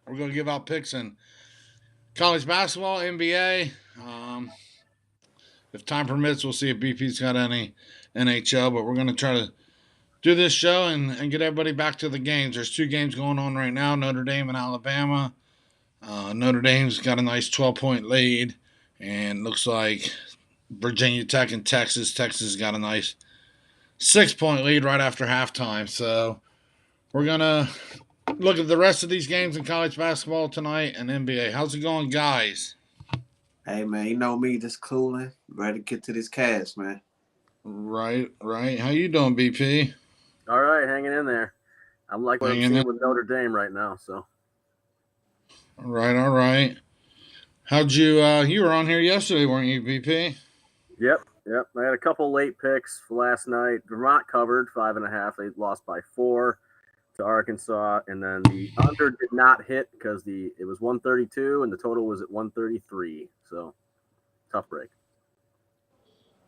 We're going to give out picks in college basketball, NBA. Um, if time permits, we'll see if BP's got any NHL, but we're going to try to do this show and get everybody back to the games. There's two games going on right now, Notre Dame and Alabama. Notre Dame's got a nice 12-point lead, and looks like Virginia Tech and Texas. Texas got a nice 6-point lead right after halftime. So we're going to look at the rest of these games in college basketball tonight and NBA. How's it going, guys? Hey man, you know me, just cooling, ready to get to this cast, man. Right, right. How you doing, BP? All right, hanging in there. I'm like what I'm Hanging in. seeing with Notre Dame right now. So All right, all right. How'd you? You were on here yesterday, weren't you, BP? yep. I had a couple late picks for last night. Vermont covered 5.5. They lost by 4 to Arkansas, and then the under did not hit because it was 132 and the total was at 133. So tough break.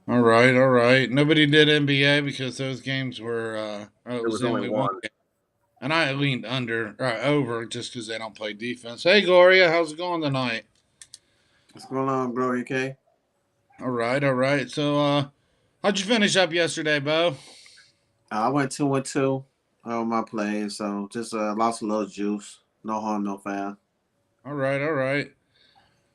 All right, all right. Nobody did NBA because those games were. It It was was the only only one one. game, and I leaned over just because they don't play defense. Hey, Gloria, how's it going tonight? What's going on, bro? You okay? All right, all right. So, how'd you finish up yesterday, Bo? I went 2-2 on my plays, so just lost a little juice. No harm, no foul. All right, all right.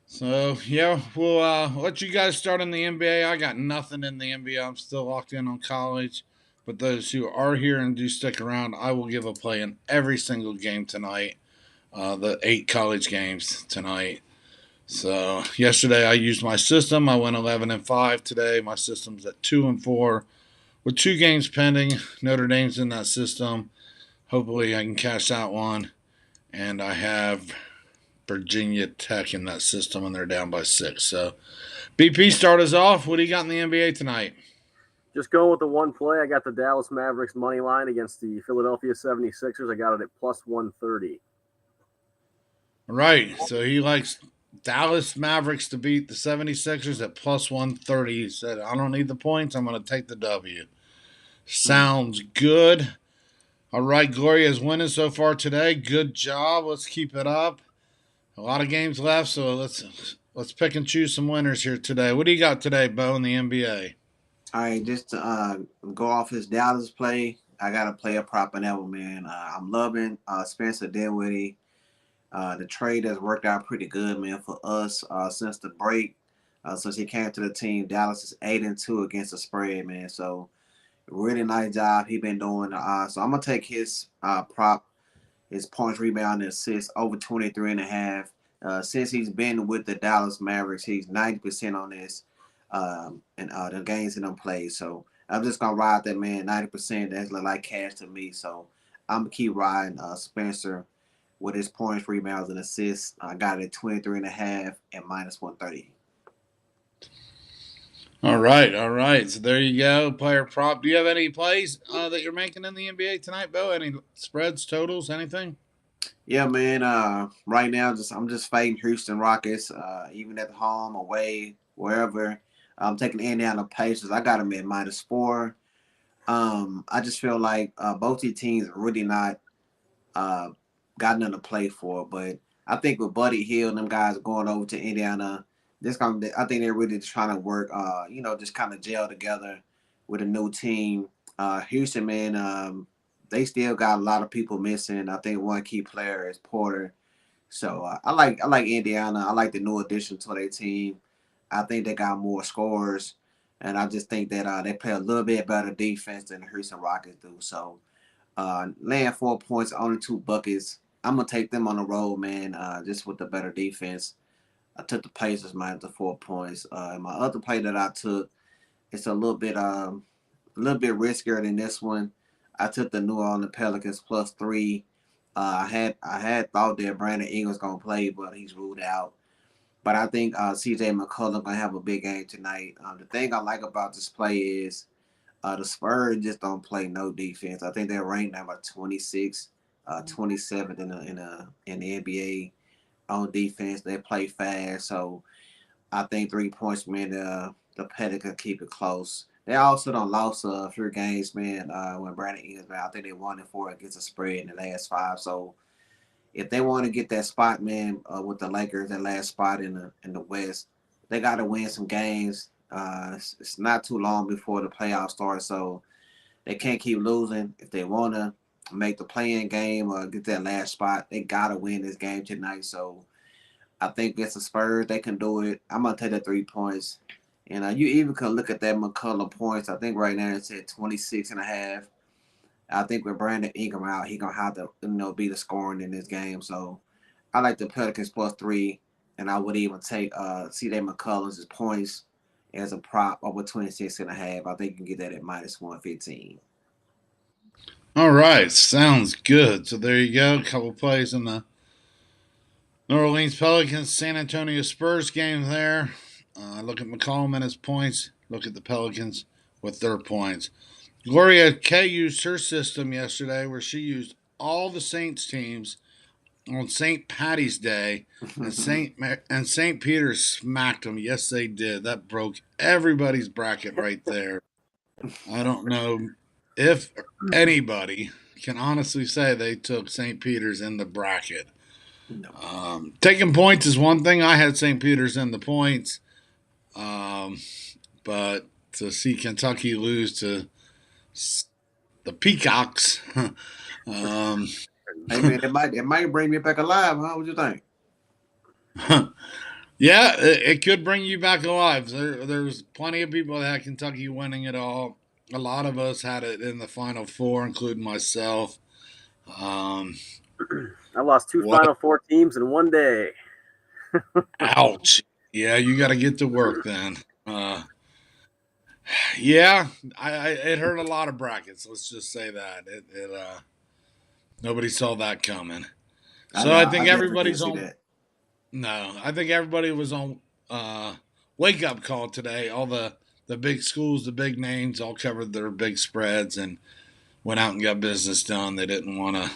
So yeah, we'll let you guys start in the NBA. I got nothing in the NBA. I'm still locked in on college. But those who are here and do stick around, I will give a play in every single game tonight. The 8 college games tonight. So yesterday I used my system. I went 11-5. Today my system's at 2-4 with 2 games pending. Notre Dame's in that system. Hopefully I can cash that one. And I have Virginia Tech in that system, and they're down by 6. So, BP, start us off. What do you got in the NBA tonight? Just going with the one play, I got the Dallas Mavericks money line against the Philadelphia 76ers. I got it at plus 130. All right. So he likes Dallas Mavericks to beat the 76ers at plus 130. He said, I don't need the points. I'm going to take the W. Hmm. Sounds good. All right. Gloria's winning so far today. Good job. Let's keep it up. A lot of games left, so let's pick and choose some winners here today. What do you got today, Bo, in the NBA? All right, just to go off his Dallas play, I got to play a prop on that one, man. I'm loving Spencer Dinwiddie. The trade has worked out pretty good, man, for us since the break. Since he came to the team, Dallas is 8-2 against the spread, man. So really nice job he been doing. So I'm gonna take his prop, his points, rebound, and assists over 23.5. Since he's been with the Dallas Mavericks, he's 90% on this, and the games in them plays. So I'm just gonna ride that man 90%. That's like cash to me. So I'm gonna keep riding Spencer with his points, rebounds, and assists. I got it at 23.5 and minus 130. All right, all right. So there you go, player prop. Do you have any plays that you're making in the NBA tonight, Bo? Any spreads, totals, anything? Yeah, man. Right now, just I'm just fighting Houston Rockets. Even at home, away, wherever. I'm taking Indiana Pacers. I got them at -4. I just feel like both these teams are really not uh, got nothing to play for. But I think with Buddy Hill and them guys going over to Indiana, I think they're really trying to work. Just kind of gel together with a new team. Houston, man, they still got a lot of people missing. I think one key player is Porter. So I like Indiana. I like the new addition to their team. I think they got more scores, and I just think that they play a little bit better defense than the Houston Rockets do. So laying 4 points, only 2 buckets. I'm gonna take them on the road, man. Just with the better defense. I took the Pacers minus the 4 points. And my other play that I took, it's a little bit riskier than this one. I took the New Orleans Pelicans +3. I had thought that Brandon Ingram's gonna play, but he's ruled out. But I think CJ McCollum gonna have a big game tonight. The thing I like about this play is the Spurs just don't play no defense. I think they're ranked number 26, 27th in the NBA on defense. They play fast, so I think 3 points, man. The Pelicans keep it close. They also don't lost a few games, man. When Brandon Ingram's out, I think they 1-4 against the spread in the last 5. So if they want to get that spot, man, with the Lakers, that last spot in the West, they got to win some games. It's not too long before the playoffs start, so they can't keep losing. If they want to make the play-in game or get that last spot, they got to win this game tonight. So I think against the Spurs, they can do it. I'm going to take the 3 points. And you even could look at that McCullough points. I think right now it's at 26.5. I think with Brandon Ingram out, he going to have to be the scoring in this game. So I like the Pelicans +3. And I would even take C.J. McCullough's points as a prop over 26.5. I think you can get that at -115. All right, sounds good. So there you go. A couple plays in the New Orleans Pelicans, San Antonio Spurs game there. Look at McCollum and his points. Look at the Pelicans with their points. Gloria K used her system yesterday where she used all the Saints teams on St. Patty's Day, and St. Peter's smacked them. Yes, they did. That broke everybody's bracket right there. I don't know if anybody can honestly say they took St. Peter's in the bracket. No. Taking points is one thing. I had St. Peter's in the points, but to see Kentucky lose to the Peacocks, Hey man, it might bring me back alive, huh? What you think? yeah, it could bring you back alive. There's plenty of people that had Kentucky winning it all. A lot of us had it in the Final Four, including myself. I lost two Final Four teams in one day. Ouch. Yeah, you got to get to work then. Yeah, it hurt a lot of brackets. Let's just say that nobody saw that coming. So I think everybody's on. That. No, I think everybody was on wake up call today. All the big schools, the big names, all covered their big spreads and went out and got business done. They didn't want to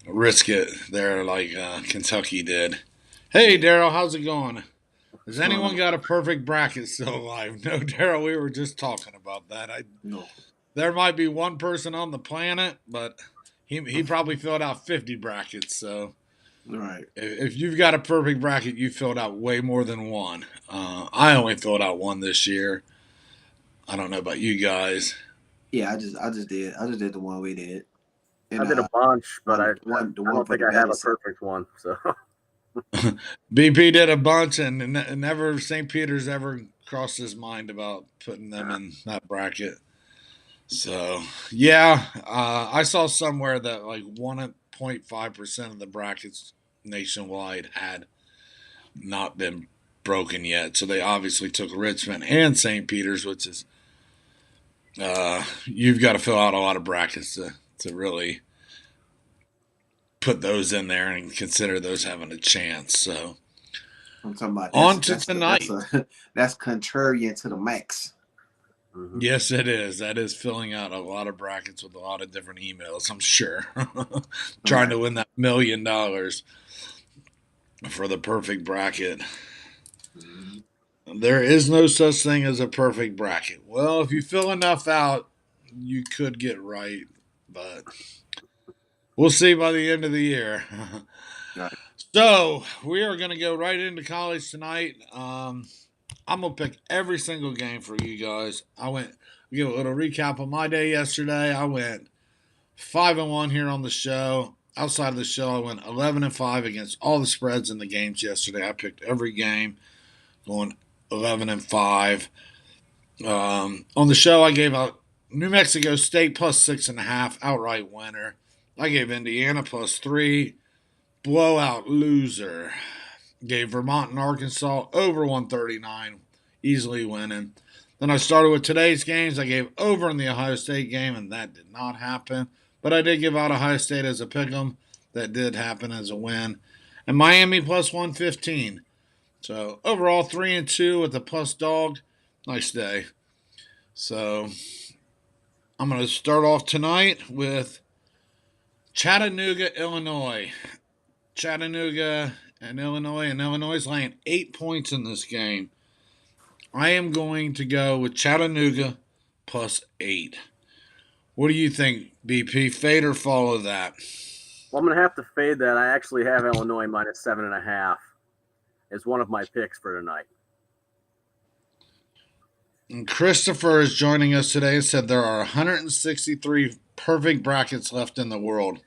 risk it there like Kentucky did. Hey, Daryl, how's it going? Has anyone got a perfect bracket still alive? No, Daryl, we were just talking about that. No. There might be one person on the planet, but he probably filled out 50 brackets. So right. If you've got a perfect bracket, you filled out way more than one. I only filled out one this year. I don't know about you guys. Yeah, I just did. I just did the one we did. And, I did a bunch, but I don't think I have a perfect one. So BP did a bunch, and never St. Peter's ever crossed his mind about putting them in that bracket. So yeah, I saw somewhere that like 1.5% of the brackets nationwide had not been broken yet. So they obviously took Richmond and St. Peter's, which is you've got to fill out a lot of brackets to really put those in there and consider those having a chance. So I'm talking about on to tonight. That's contrarian to the max. Mm-hmm. Yes, it is. That is filling out a lot of brackets with a lot of different emails, I'm sure. Trying to win that $1 million for the perfect bracket. Mm-hmm. There is no such thing as a perfect bracket. Well, if you fill enough out, you could get right, but we'll see by the end of the year. Right. So we are going to go right into college tonight. I'm going to pick every single game for you guys. Give a little recap of my day yesterday. I went 5-1 here on the show. Outside of the show, I went 11-5 against all the spreads in the games yesterday. I picked every game going 11-5. On the show, I gave out New Mexico State +6.5, outright winner. I gave Indiana +3, blowout loser. Gave Vermont and Arkansas over 139, easily winning. Then I started with today's games. I gave over in the Ohio State game, and that did not happen. But I did give out Ohio State as a pick'em. That did happen as a win. And Miami +115. So overall 3-2 with a plus dog. Nice day. So I'm going to start off tonight with Chattanooga, Illinois. Chattanooga and Illinois is laying 8 points in this game. I am going to go with Chattanooga +8. What do you think, BP? Fade or follow that? Well, I'm going to have to fade that. I actually have Illinois minus 7.5 as one of my picks for tonight. And Christopher is joining us today and said there are 163 perfect brackets left in the world,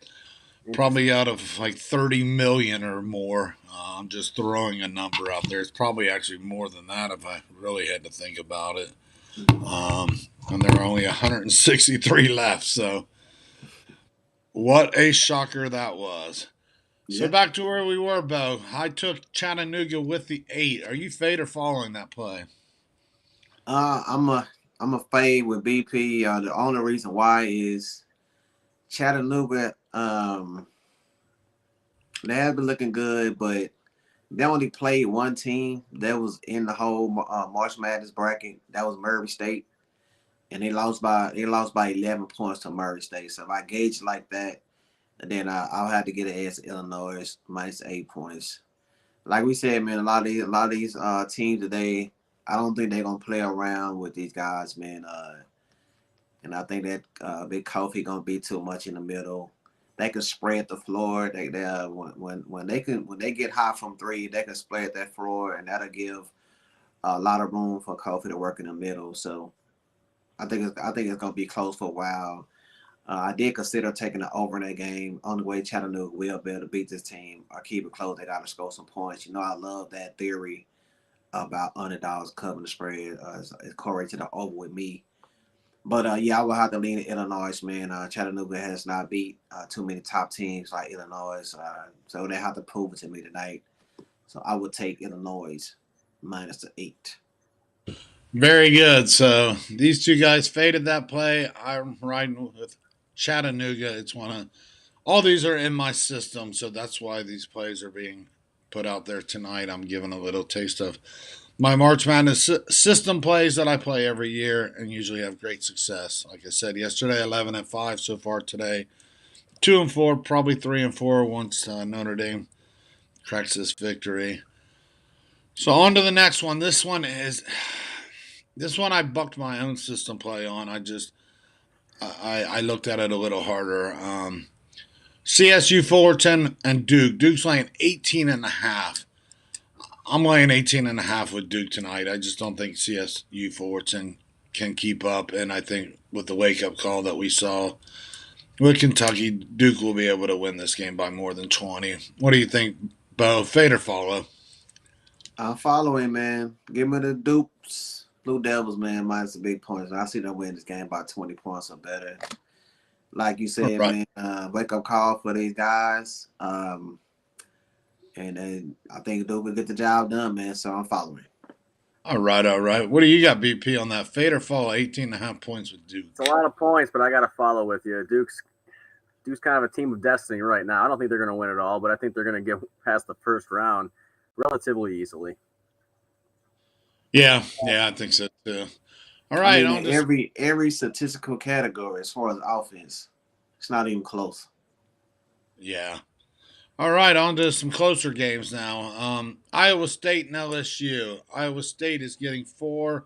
probably out of like 30 million or more. I'm just throwing a number out there. It's probably actually more than that if I really had to think about it. And there are only 163 left. So, what a shocker that was. So Yeah. back to where we were, Bo. I took Chattanooga with the 8. Are you fade or following that play? I'm a fade with BP. The only reason why is Chattanooga. They have been looking good, but they only played one team that was in the whole March Madness bracket. That was Murray State, and they lost by 11 points to Murray State. So if I gauge like that, then I'll have to get it as Illinois minus 8 points. Like we said, man, a lot of these teams today, I don't think they're gonna play around with these guys, man. And I think that Big Kofi gonna be too much in the middle. They can spread the floor. When they get hot from three, they can spread that floor, and that'll give a lot of room for Kofi to work in the middle. So I think it's gonna be close for a while. I did consider taking the over in that game. On the way, Chattanooga will be able to beat this team or keep it close. They got to score some points. You know, I love that theory about underdogs covering the spread. It's correlated to the over with me. But yeah, I will have to lean to Illinois, man. Chattanooga has not beat too many top teams like Illinois, so they have to prove it to me tonight. So I would take Illinois minus the 8. Very good. So these two guys faded that play. I'm riding with Chattanooga. It's one of all these are in my system, so that's why these plays are being put out there tonight. I'm giving a little taste of my March Madness system plays that I play every year and usually have great success. Like I said yesterday, 11-5 so far today, 2-4, probably 3-4 once Notre Dame cracks this victory. So on to the next one. This one I bucked my own system play on. I looked at it a little harder. CSU Fullerton and Duke. Duke's laying 18.5. I'm laying 18.5 with Duke tonight. I just don't think CSU Fullerton can keep up. And I think with the wake-up call that we saw with Kentucky, Duke will be able to win this game by more than 20. What do you think, Bo? Fade or follow? I'm following, man. Give me the Dupes. Blue Devils, man, minus the big points. I see them win this game by 20 points or better. Like you said, Right. man, wake up call for these guys. And then I think Duke will get the job done, man. So I'm following. All right. What do you got, BP, on that? Fade or follow? 18.5 points with Duke. It's a lot of points, but I got to follow with you. Duke's kind of a team of destiny right now. I don't think they're going to win it all, but I think they're going to get past the first round relatively easily. Yeah, I think so too. All right, I mean, every statistical category as far as offense, it's not even close. Yeah. All right, on to some closer games now. Iowa State and LSU. Iowa State is getting 4.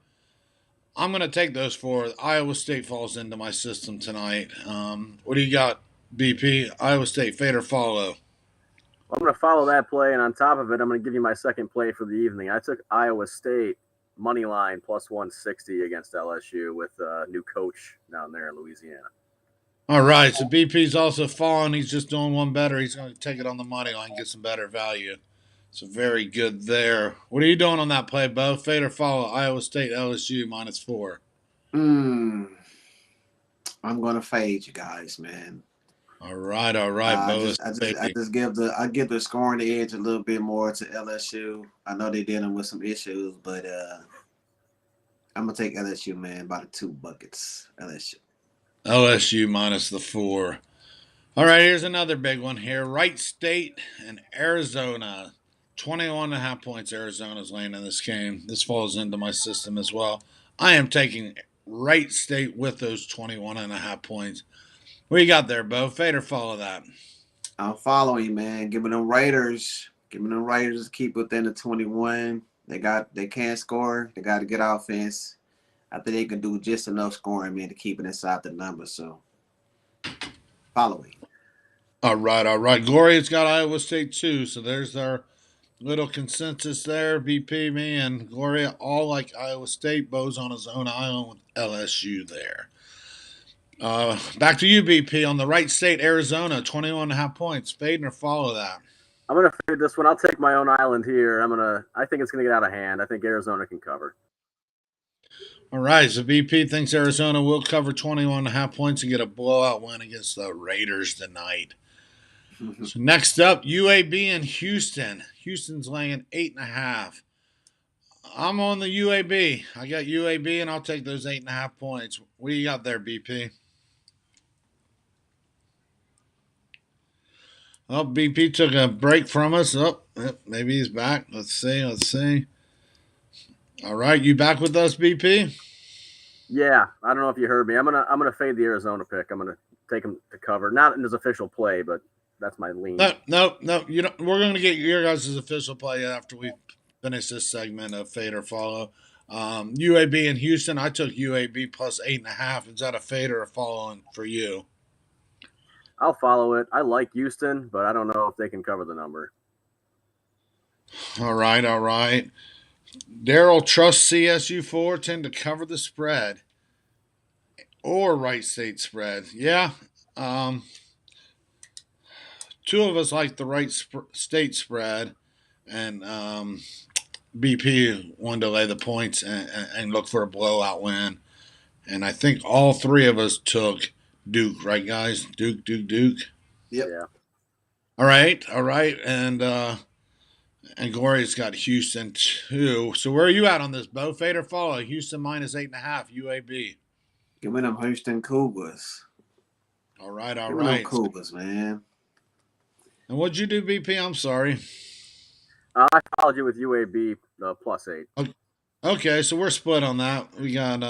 I'm going to take those 4. Iowa State falls into my system tonight. What do you got, BP? Iowa State, fade or follow? I'm going to follow that play, and on top of it, I'm going to give you my second play for the evening. I took Iowa State money line plus 160 against LSU with a new coach down there in Louisiana. All right, so BP's also falling. He's just doing one better. He's going to take it on the money line, get some better value. So very good there. What are you doing on that play, Bo? Fade or follow? Iowa State, LSU minus 4. I'm going to fade you guys, man. All right, Bo. I give the scoring the edge a little bit more to LSU. I know they're dealing with some issues, but I'm gonna take LSU, man, by the 2 buckets. LSU minus the 4. All right, here's another big one here. Wright State and Arizona. 21.5 points Arizona's laying in this game. This falls into my system as well. I am taking Wright State with those 21.5 points. What you got there, Bo? Fade or follow that? I'm following, man. Giving them Raiders to keep within the 21. They can't score. They got to get offense. I think they can do just enough scoring, man, to keep it inside the number. So following. All right, all right. Gloria's got Iowa State too, so there's our little consensus there. BP, me, and Gloria all like Iowa State. Bo's on his own island with LSU there. Back to you, BP, on the Wright State, Arizona, 21.5 points. Fade or follow that? I'm gonna fade this one. I'll take my own island here. I think it's gonna get out of hand. I think Arizona can cover. All right, so BP thinks Arizona will cover 21.5 points and get a blowout win against the Raiders tonight. So next up, UAB and Houston. Houston's laying 8.5. I'm on the UAB. I got UAB, and I'll take those 8.5 points. What do you got there, BP? Oh, BP took a break from us. Oh, maybe he's back. Let's see. All right, you back with us, BP? Yeah, I don't know if you heard me. I'm gonna fade the Arizona pick. I'm gonna take them to cover. Not in his official play, but that's my lean. No. You don't, we're going to get your guys' official play after we finish this segment of fade or follow. UAB and Houston. I took UAB plus 8.5. Is that a fade or a follow for you? I'll follow it. I like Houston, but I don't know if they can cover the number. All right. Daryl trusts CSU 410 to cover the spread or Wright State spread. Yeah. Two of us like the Wright State spread, and BP wanted to lay the points and look for a blowout win. And I think all three of us took Duke, right, guys? Duke. Yep. Yeah. All right. And Gloria's got Houston too. So where are you at on this, Bo? Fade or follow? Houston minus 8.5. UAB. Give me them Houston Cougars. All right. Give me them Cougars, man. And what'd you do, BP? I'm sorry. I followed you with UAB plus 8. Okay, so we're split on that. We got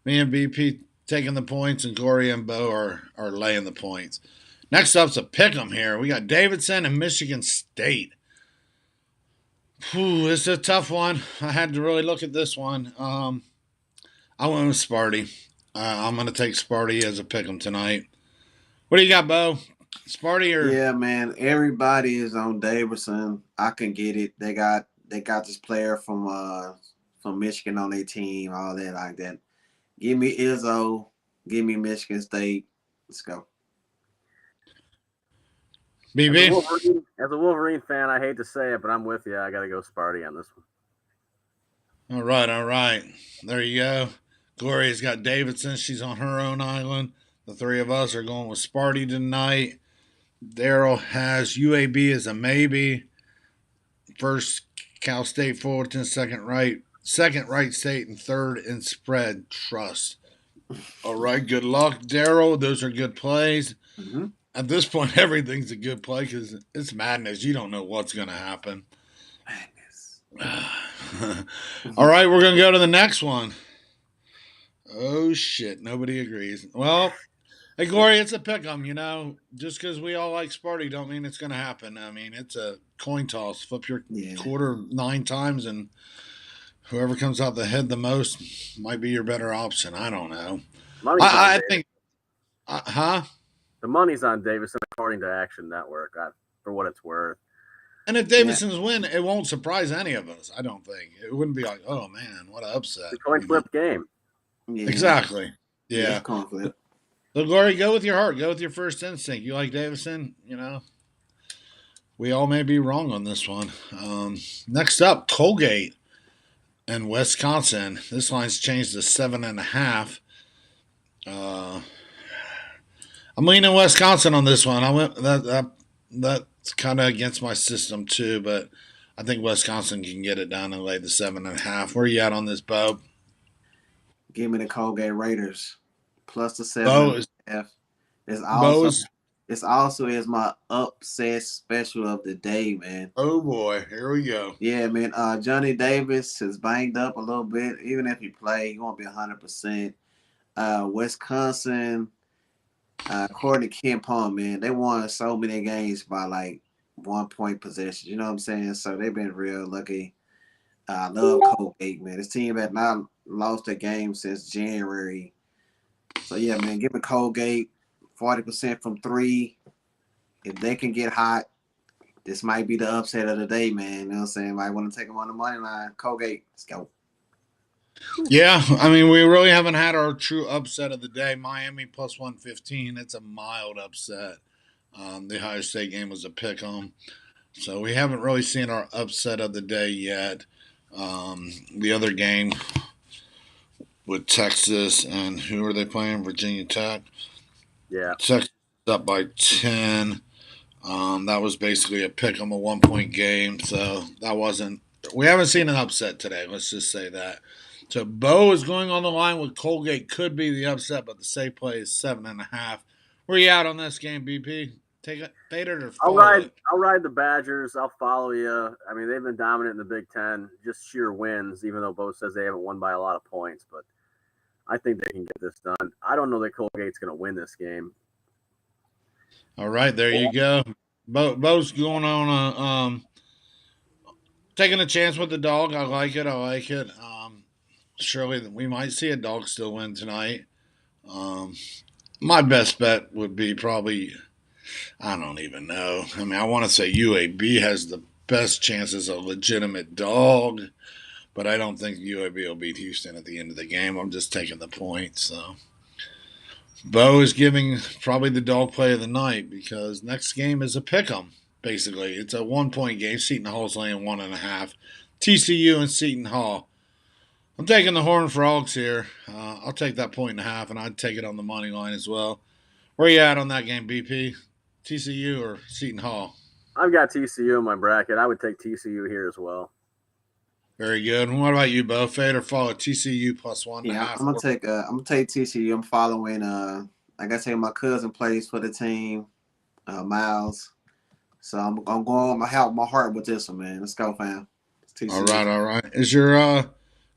me and BP taking the points, and Gloria and Bo are laying the points. Next up's a pick'em here. We got Davidson and Michigan State. Whew, it's a tough one. I had to really look at this one. I went with Sparty. I'm going to take Sparty as a pick'em tonight. What do you got, Bo? Sparty or? Yeah, man. Everybody is on Davidson. I can get it. They got this player from Michigan on their team, all that like that. Give me Izzo. Give me Michigan State. Let's go. BB? As a Wolverine fan, I hate to say it, but I'm with you. I got to go Sparty on this one. All right. There you go. Gloria's got Davidson. She's on her own island. The three of us are going with Sparty tonight. Daryl has UAB as a maybe. First, Cal State Fullerton. Second, Wright State. And third, in spread, trust. All right, good luck, Daryl. Those are good plays. Mm-hmm. At this point, everything's a good play because it's madness. You don't know what's going to happen. Madness. All right, we're going to go to the next one. Oh, shit. Nobody agrees. Well, hey, Gloria, it's a pick'em, you know. Just because we all like Sparty don't mean it's going to happen. I mean, it's a coin toss. Flip your quarter 9 times, and whoever comes out the head the most might be your better option. I don't know. I think the money's on Davidson according to Action Network, for what it's worth. And if Davidson's win, it won't surprise any of us, I don't think. It wouldn't be like, oh, man, what an upset. The coin flip game. Yeah. Exactly. Yeah. Coin flip. So, Glory, go with your heart. Go with your first instinct. You like Davidson, you know. We all may be wrong on this one. Next up, Colgate and Wisconsin. This line's changed to 7.5. I'm leaning Wisconsin on this one. I went that's kind of against my system too, but I think Wisconsin can get it down and lay the 7.5. Where are you at on this, Bo? Give me the Colgate Raiders plus the 7.5. It's also is my upset special of the day, man. Oh boy, here we go. Yeah, man. Johnny Davis is banged up a little bit. Even if he play, he won't be 100%. Wisconsin, according to Ken Palm, man, they won so many games by like 1 point possession. You know what I'm saying? So they've been real lucky. I love Colgate, man. This team had not lost a game since January. So yeah, man, give me Colgate 40% from 3. if they can get hot, this might be the upset of the day, man. You know what I'm saying? Might want to take them on the money line. Colgate, let's go. Yeah, I mean, we really haven't had our true upset of the day. Miami plus 115. It's a mild upset. The Ohio State game was a pick 'em. So we haven't really seen our upset of the day yet. The other game with Texas and who are they playing? Virginia Tech. Yeah. Texas up by 10. That was basically a pick 'em, a 1 point game. So that wasn't. We haven't seen an upset today. Let's just say that. So Bo is going on the line with Colgate. Could be the upset, but the safe play is 7.5. Where you at on this game, BP? Take it, fade it or follow it? I'll ride the Badgers. I'll follow you. I mean, they've been dominant in the Big Ten, just sheer wins. Even though Bo says they haven't won by a lot of points, but I think they can get this done. I don't know that Colgate's going to win this game. All right, there you go. Bo's going on taking a chance with the dog. I like it. Surely we might see a dog still win tonight. My best bet would be probably, I don't even know. I mean, I want to say UAB has the best chance as a legitimate dog, but I don't think UAB will beat Houston at the end of the game. I'm just taking the point. So Bo is giving probably the dog play of the night because next game is a pick 'em. Basically, it's a 1 point game. Seton Hall's laying 1.5. TCU and Seton Hall. I'm taking the Horned Frogs here. I'll take that 1.5, and I'd take it on the money line as well. Where you at on that game, BP? TCU or Seton Hall? I've got TCU in my bracket. I would take TCU here as well. Very good. And what about you, Bo? Fade or follow TCU plus 1.5? Yeah, I'm gonna take TCU. I'm following. Like I said, my cousin plays for the team, Miles. So I'm going my heart with this one, man. Let's go, fam. All right. Is your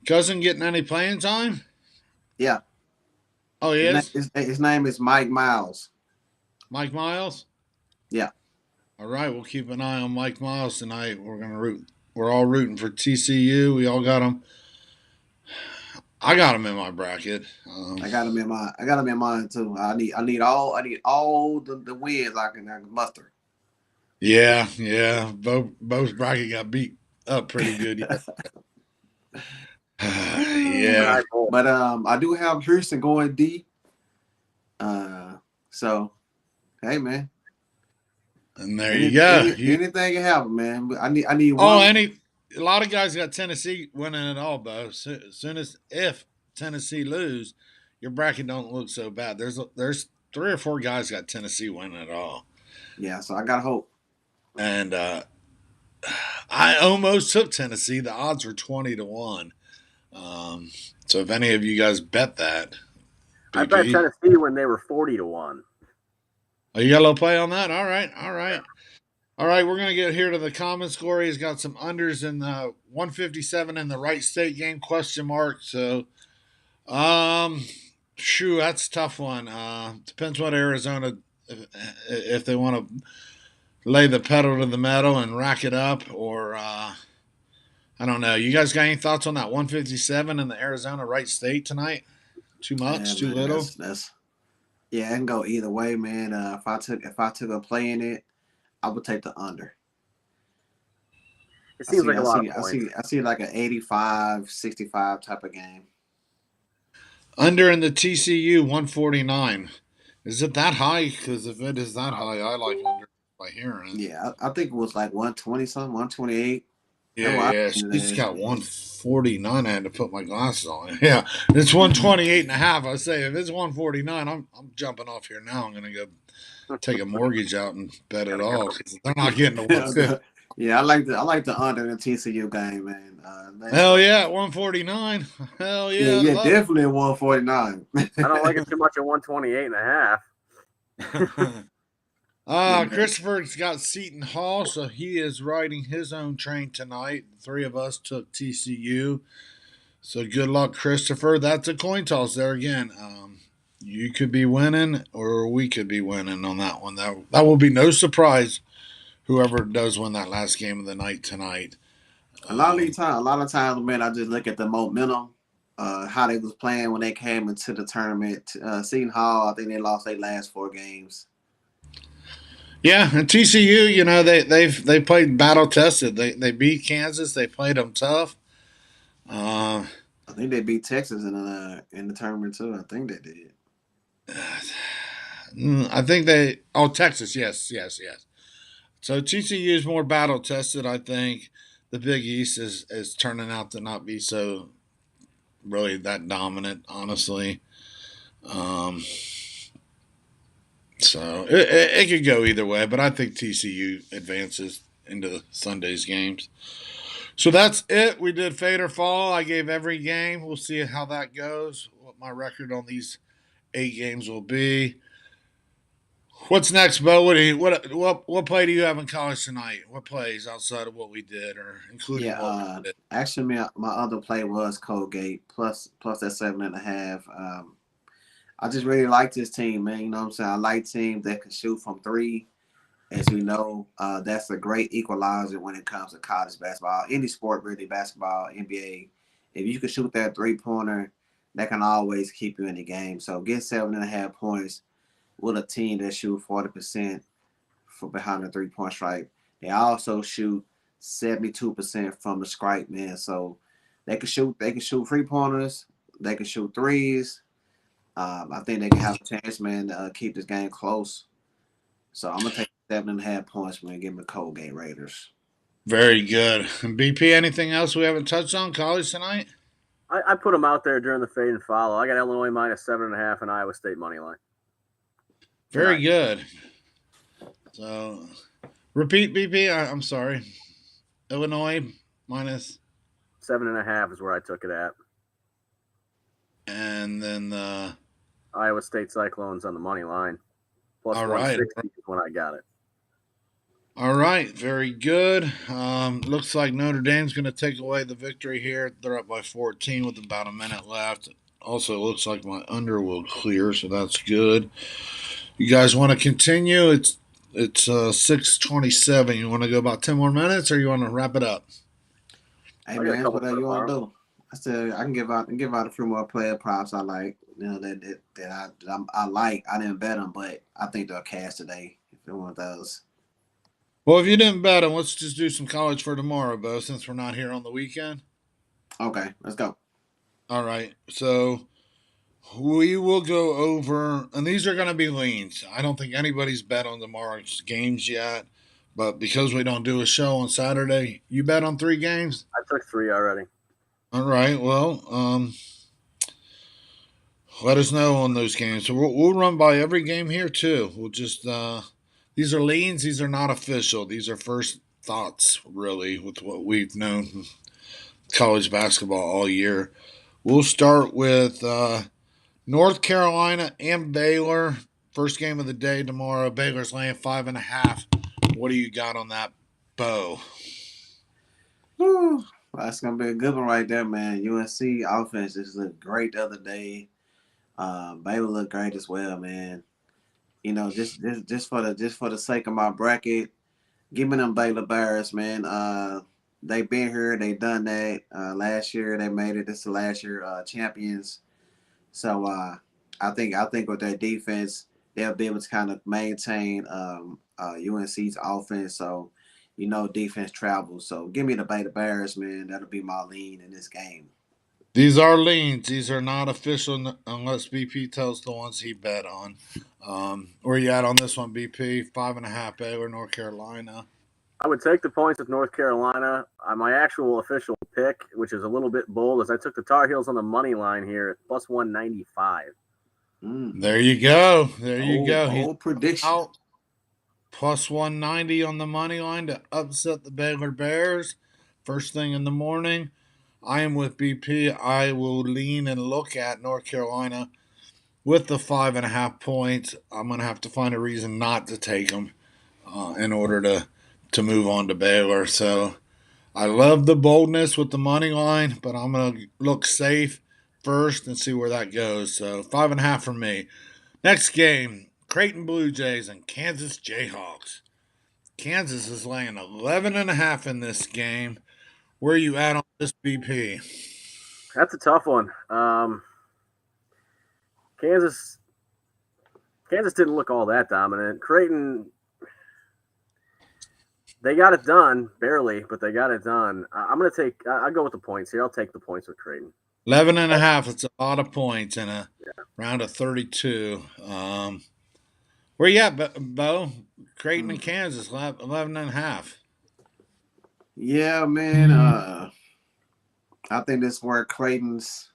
cousin getting any playing time? Yeah. Oh, he is? His name is Mike Miles. Mike Miles? Yeah. All right, we'll keep an eye on Mike Miles tonight. We're all rooting for TCU. We all got him. I got him in my bracket. I got him in mine too. I need all the wins I can muster. Yeah. Bo's bracket got beat up pretty good. Yeah. But I do have Houston going D. So hey, man. And there you go. Anything can happen, man. But I need one. A lot of guys got Tennessee winning it all, Bo. If Tennessee lose, your bracket don't look so bad. There's 3 or 4 guys got Tennessee winning it all. Yeah, so I got hope. And I almost took Tennessee. The odds were 20-1. So if any of you guys bet that, BP, I bet Tennessee when they were 40-1. Oh, you got a little play on that? All right. We're going to get here to the common score. He's got some unders in the 157 in the Wright State game, question mark. So, that's a tough one. Depends what Arizona, if they want to lay the pedal to the metal and rack it up, or I don't know. You guys got any thoughts on that 157 in the Arizona Wright State tonight? Too much? Too little? Yeah, it can go either way, man. If I took a play in it, I would take the under. It seems like a lot of points. I see like an 85-65 type of game. Under in the TCU 149. Is it that high? Because if it is that high, I like under by hearing. Yeah, I think it was like 120 something, 128. Yeah. She's got 149. I had to put my glasses on. Yeah, it's 128.5. I say if it's 149, I'm jumping off here now. I'm gonna go take a mortgage out and bet it all because they're not getting the 150. Yeah, I like the under in the TCU game, man. Hell yeah, 149. Hell yeah. Yeah, definitely 149. I don't like it too much at 128.5. Christopher's got Seton Hall, so he is riding his own train tonight. The 3 of us took TCU. So good luck, Christopher. That's a coin toss there again. You could be winning or we could be winning on that one. That will be no surprise, whoever does win that last game of the night tonight. A lot of times, man, I just look at the momentum, how they was playing when they came into the tournament. Seton Hall, I think they lost their last 4 games. Yeah, and TCU, they played battle tested. They beat Kansas. They played them tough. Uh, I think they beat Texas in the tournament too. I think they did. I think they. Oh, Texas. Yes, yes, yes. So TCU is more battle tested. I think the Big East is turning out to not be so really that dominant, honestly. Um, so it could go either way, but I think TCU advances into Sunday's games. So that's it. We did fade or fall. I gave every game. We'll see how that goes. What my record on these 8 games will be. What's next, Bo? What play do you have in college tonight? What plays outside of what we did, or including Yeah, what we did? actually, my other play was Colgate plus that 7.5. I just really like this team, man. You know what I'm saying? I like teams that can shoot from three. As we know, that's a great equalizer when it comes to college basketball, any sport really, basketball, NBA. If you can shoot that 3-pointer, that can always keep you in the game. So get 7.5 points with a team that shoot 40% for behind the 3-point strike. They also shoot 72% from the strike, man. So they can shoot 3-pointers, they can shoot threes. I think they can have a chance, man, to keep this game close. So I'm gonna take 7.5 points, man. Give me the Colgate Raiders. Very good. And BP, anything else we haven't touched on college tonight? I put them out there during the fade and follow. I got Illinois minus 7.5 and Iowa State money line Very tonight. good. So repeat, BP. I'm sorry. Illinois minus, 7.5 is where I took it at. and then Iowa State Cyclones on the money line. Plus all right. 160 is when I got it. All right, very good. Looks like Notre Dame's going to take away the victory here. They're up by 14 with about a minute left. Also, looks like my under will clear, so that's good. You guys want to continue? It's 6:27. You want to go about 10 more minutes, or you want to wrap it up? Hey I got a man, couple for whatever you want to tomorrow. do. I said I can give out a few more player props I like. You know that I like. I didn't bet them, but I think they'll cash today if you want those. Well, if you didn't bet them, let's just do some college for tomorrow, Bo, since we're not here on the weekend. Okay, let's go. All right, so we will go over, and these are going to be leans. I don't think anybody's bet on tomorrow's games yet, but because we don't do a show on Saturday, you bet on 3 games. I took 3 already. All right. Well, let us know on those games. So we'll run by every game here too. We'll just these are leans. These are not official. These are first thoughts, really, with what we've known college basketball all year. We'll start with North Carolina and Baylor. First game of the day tomorrow. Baylor's laying 5.5. What do you got on that, Bo? Whew. Well, that's gonna be a good one right there, man. UNC offense just looked great the other day. Baylor looked great as well, man. You know, just for the sake of my bracket, give me them Baylor Bears, man. They been here, they done that. Last year they made it. This is the last year champions. So I think with their defense, they'll be able to kind of maintain UNC's offense. So defense travels. So give me the Baylor Bears, man. That'll be my lean in this game. These are leans. These are not official unless BP tells the ones he bet on. Where you at on this one, BP? 5.5 Baylor, North Carolina. I would take the points with North Carolina. My actual official pick, which is a little bit bold, is I took the Tar Heels on the money line here at plus 195. There you go. There you go. He's Bold prediction. out plus 190 on the money line to upset the Baylor Bears. First thing in the morning. I am with BP. I will lean and look at North Carolina with the 5.5 points. I'm going to have to find a reason not to take them in order to move on to Baylor. So I love the boldness with the money line, but I'm going to look safe first and see where that goes. So 5.5 for me. Next game, Creighton Blue Jays and Kansas Jayhawks. Kansas is laying 11.5 in this game. Where are you at on this, BP? That's a tough one. Kansas didn't look all that dominant. Creighton They got it done, barely, but they got it done. I'm going to take – I'll go with the points here. I'll take the points with Creighton. 11.5. It's a lot of points in a round of 32. Where you at, Bo? Creighton and Kansas, 11.5. Yeah, man. I think that's where Creighton's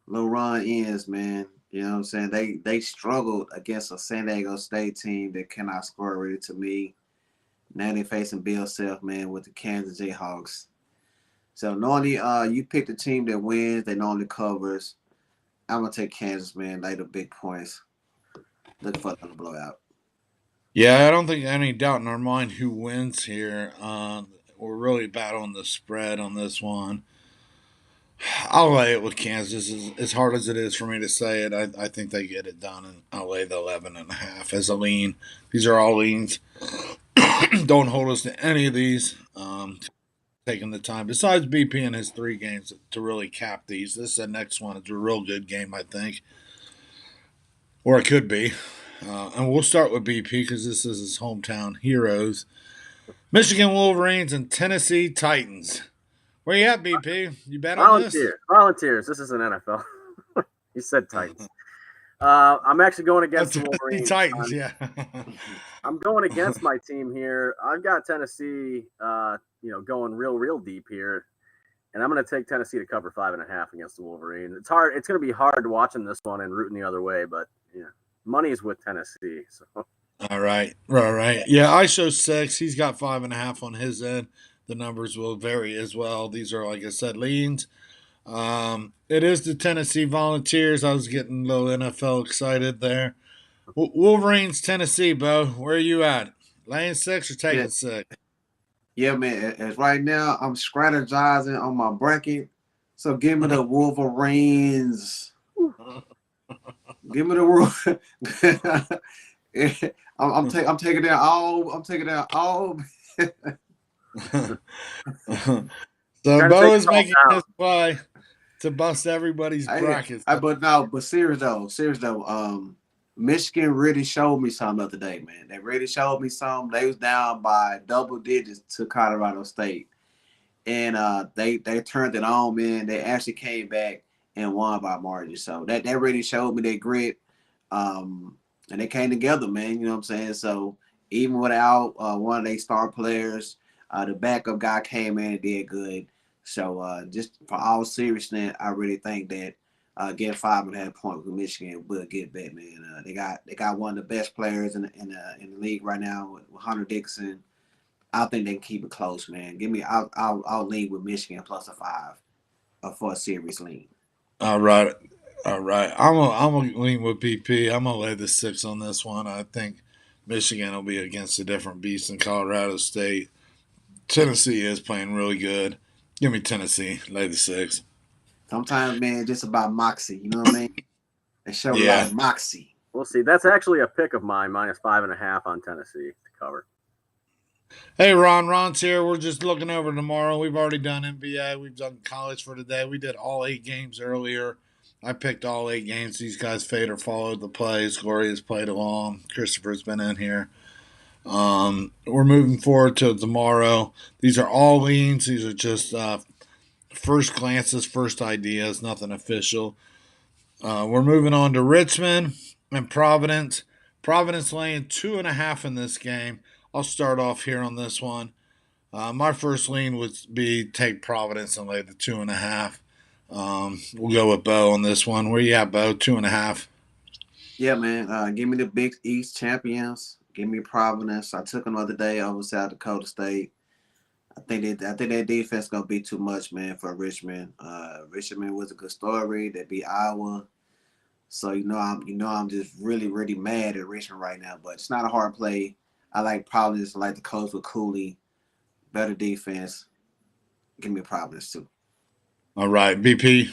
little run ends, man. You know what I'm saying? They struggled against a San Diego State team that cannot score really to me. Now they're facing Bill Self, man, with the Kansas Jayhawks. So normally you pick the team that wins, that normally covers. I'm gonna take Kansas, man. Lay the big points. Look for the blowout. Yeah, I don't think any doubt in our mind who wins here. We're really battling the spread on this one. I'll lay it with Kansas. As hard as it is for me to say it, I think they get it done, and I'll lay the 11.5 as a lean. These are all leans. Don't hold us to any of these. Taking the time, besides BP and his 3 games, to really cap these. This is the next one. It's a real good game, I think. Or it could be. And we'll start with BP because this is his hometown heroes. Michigan Wolverines and Tennessee Titans. Where you at, BP? You bet on this? Volunteers. This is an NFL. You said Titans. I'm actually going against the Wolverines. Titans, yeah. I'm going against my team here. I've got Tennessee, going real deep here, and I'm going to take Tennessee to cover 5.5 against the Wolverines. It's hard. It's going to be hard watching this one and rooting the other way, but money's with Tennessee. So. All right. Yeah, I show 6. He's got 5.5 on his end. The numbers will vary as well. These are, like I said, leans. It is the Tennessee Volunteers. I was getting a little NFL excited there. Wolverines, Tennessee, Bo. Where are you at? Laying 6 or taking 6? Yeah, man. As right now, I'm strategizing on my bracket. So give me the Wolverines. Give me the I'm taking down all. I'm taking down all. So Bo is making his play to bust everybody's brackets. But serious though. Michigan really showed me something the other day, man. They really showed me something. They was down by double digits to Colorado State, and they turned it on, man. They actually came back and won by margin. So that really showed me their grit, and they came together, man. You know what I'm saying? So even without one of their star players, the backup guy came in and did good. So just for all seriousness, I really think that getting 5.5 points with Michigan will get bet, man. They got one of the best players in the league right now with Hunter Dickinson. I think they can keep it close, man. I'll lead with Michigan plus a 5 for a series lead. All right. I'm gonna lean with BP. I'm gonna lay the 6 on this one. I think Michigan will be against a different beast in Colorado State. Tennessee is playing really good. Give me Tennessee. Lay the 6. Sometimes, man, just about moxie. You know what I mean? They show a lot of moxie. We'll see. That's actually a pick of mine, minus 5.5 on Tennessee to cover. Hey, Ron's here. We're just looking over tomorrow. We've already done NBA. We've done college for today. We did all 8 games earlier. I picked all 8 games. These guys fade or followed the plays. Gloria's played along. Christopher's been in here. We're moving forward to tomorrow. These are all leans. These are just first glances, first ideas, nothing official. We're moving on to Richmond and Providence. Providence laying 2.5 in this game. I'll start off here on this one. My first lean would be take Providence and lay the 2.5. We'll go with Bo on this one. Where you at, Bo? 2.5. Yeah, man. Give me the Big East champions. Give me Providence. I took them the other day over South Dakota State. I think that defense gonna be too much, man, for Richmond. Richmond was a good story. They beat Iowa. So I'm just really, really mad at Richmond right now. But it's not a hard play. I like Providence. I like the coach with Cooley. Better defense. Give me Providence too. All right, BP.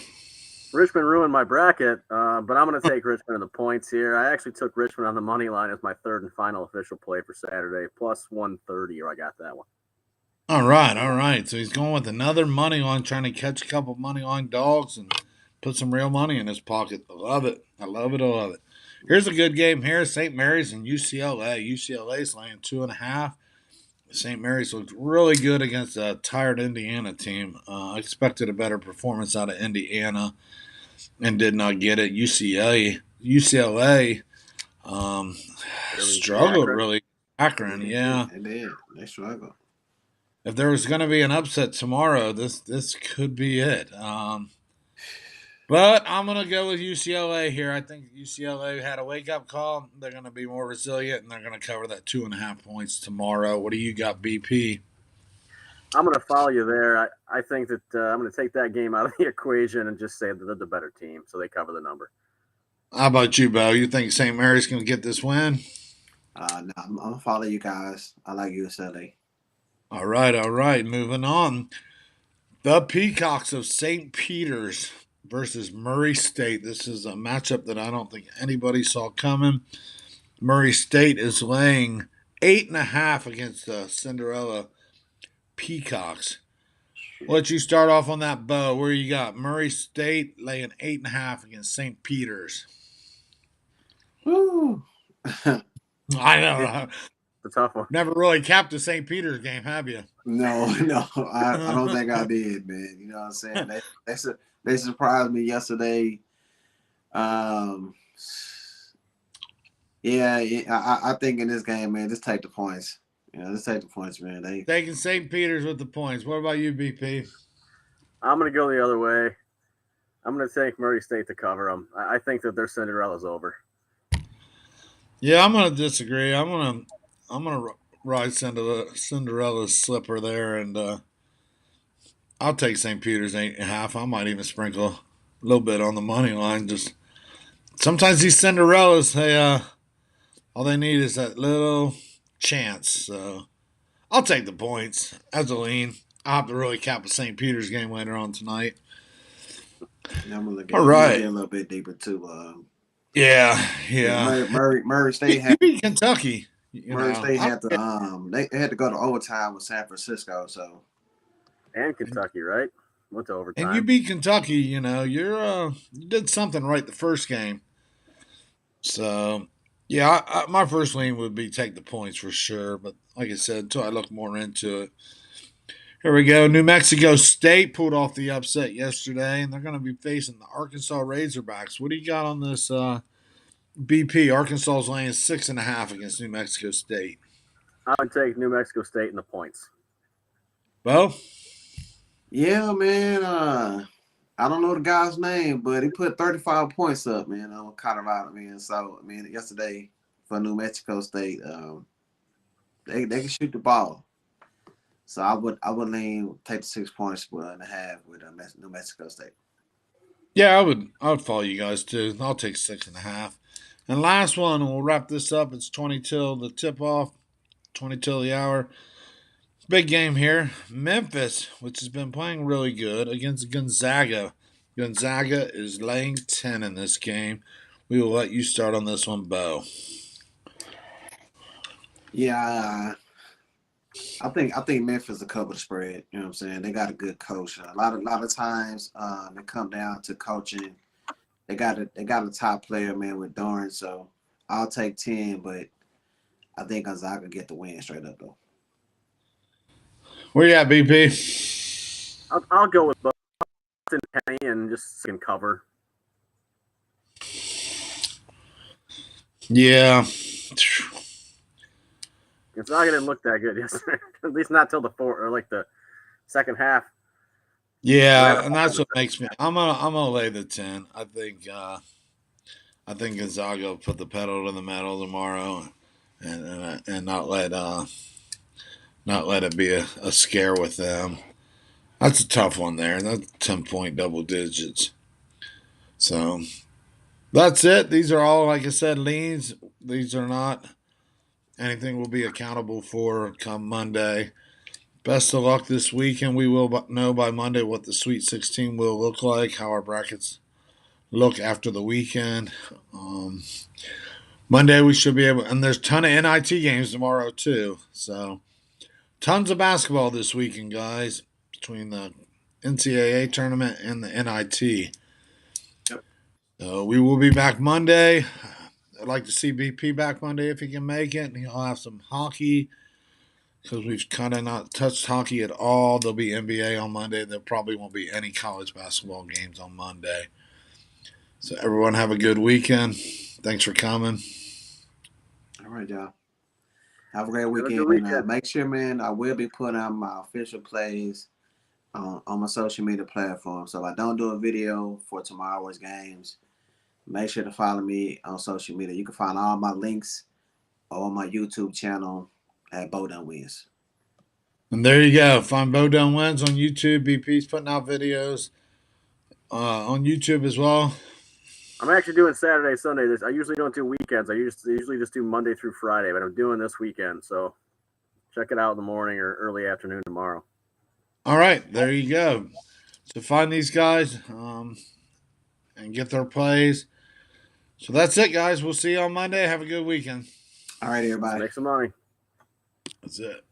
Richmond ruined my bracket, but I'm going to take Richmond in the points here. I actually took Richmond on the money line as my third and final official play for Saturday, plus 130, or I got that one. All right. So he's going with another money line, trying to catch a couple money line dogs and put some real money in his pocket. I love it. Here's a good game here. St. Mary's and UCLA. UCLA's laying 2.5. St. Mary's looked really good against a tired Indiana team. I expected a better performance out of Indiana and did not get it. UCLA struggled Akron. really. Akron, yeah. They did. They struggled. If there was going to be an upset tomorrow, this could be it. But I'm going to go with UCLA here. I think UCLA had a wake up call. They're going to be more resilient and they're going to cover that 2.5 points tomorrow. What do you got, BP? I'm going to follow you there. I think that I'm going to take that game out of the equation and just say that they're the better team, so they cover the number. How about you, Bo? You think St. Mary's going to get this win? No, I'm going to follow you guys. I like UCLA. All right. Moving on. The Peacocks of St. Peter's versus Murray State. This is a matchup that I don't think anybody saw coming. Murray State is laying 8.5 against the Cinderella Peacocks. I'll let you start off on that, Bo. Where you got Murray State laying 8.5 against St. Peter's. Woo. I know. It's a tough one. Never really capped a St. Peter's game, have you? No, I don't think I did, man. You know what I'm saying? They surprised me yesterday. Yeah, I think in this game, man, just take the points. Just take the points, man. Taking St. Peter's with the points. What about you, BP? I'm going to go the other way. I'm going to take Murray State to cover them. I think that their Cinderella's over. Yeah, I'm going to disagree. I'm gonna ride Cinderella's slipper there, and I'll take St. Peter's 8.5. I might even sprinkle a little bit on the money line. Just sometimes these Cinderellas, all they need is that little chance. So I'll take the points as a lean. I'll have to really cap a St. Peter's game later on tonight. Yeah, I'm gonna look All right. a little bit deeper too. Yeah. Murray State had Kentucky. Murray State had to they had to go to overtime with San Francisco. So and Kentucky, right? Went to overtime. And you beat Kentucky. You did something right the first game. So yeah, my first lean would be take the points for sure. But like I said, until I look more into it. Here we go. New Mexico State pulled off the upset yesterday, and they're going to be facing the Arkansas Razorbacks. What do you got on this BP? Arkansas is laying 6.5 against New Mexico State. I would take New Mexico State in the points. Bo? Yeah, man. I don't know the guy's name, but he put 35 points up, man, on Colorado, man. So, yesterday for New Mexico State, they can shoot the ball. So I would lean take the 6 points, 1.5 with New Mexico State. Yeah, I would follow you guys too. I'll take 6.5. And last one, and we'll wrap this up. It's 20 till the tip off, 20 till the hour. Big game here. Memphis, which has been playing really good, against Gonzaga. Gonzaga is laying 10 in this game. We will let you start on this one, Bo. Yeah, I think Memphis will cover the spread. You know what I'm saying? They got a good coach. A lot of times, it come down to coaching. They got a top player, man, with Dorn. So I'll take 10, but I think Gonzaga get the win straight up though. Where you at, BP? I'll go with Boston Penny and just can cover. Yeah. Gonzaga didn't look that good yesterday. At least not till the second half. Yeah, and that's what makes me. I'm gonna lay the 10. I think Gonzaga will put the pedal to the metal tomorrow, and not let it be a scare with them. That's a tough one there. That's 10-point double digits. So that's it. These are all, like I said, leans. These are not anything we'll be accountable for come Monday. Best of luck this weekend. We will know by Monday what the Sweet 16 will look like, how our brackets look after the weekend. Monday we should be able, and there's a ton of NIT games tomorrow too. So tons of basketball this weekend, guys, between the NCAA tournament and the NIT. Yep. So we will be back Monday. I'd like to see BP back Monday if he can make it. He'll have some hockey because we've kind of not touched hockey at all. There'll be NBA on Monday. There probably won't be any college basketball games on Monday. So everyone have a good weekend. Thanks for coming. All right, y'all. Have a great Have a weekend. good weekend. Make sure, man, I will be putting out my official plays on my social media platform. So if I don't do a video for tomorrow's games, make sure to follow me on social media. You can find all my links on my YouTube channel at JohnnyHahnWins. And there you go. Find JohnnyHahnWins on YouTube. BP's putting out videos on YouTube as well. I'm actually doing Saturday, Sunday. I usually don't do weekends. I usually just do Monday through Friday, but I'm doing this weekend. So check it out in the morning or early afternoon tomorrow. All right, there you go. So find these guys and get their plays. So that's it, guys. We'll see you on Monday. Have a good weekend. All right, everybody. Let's make some money. That's it.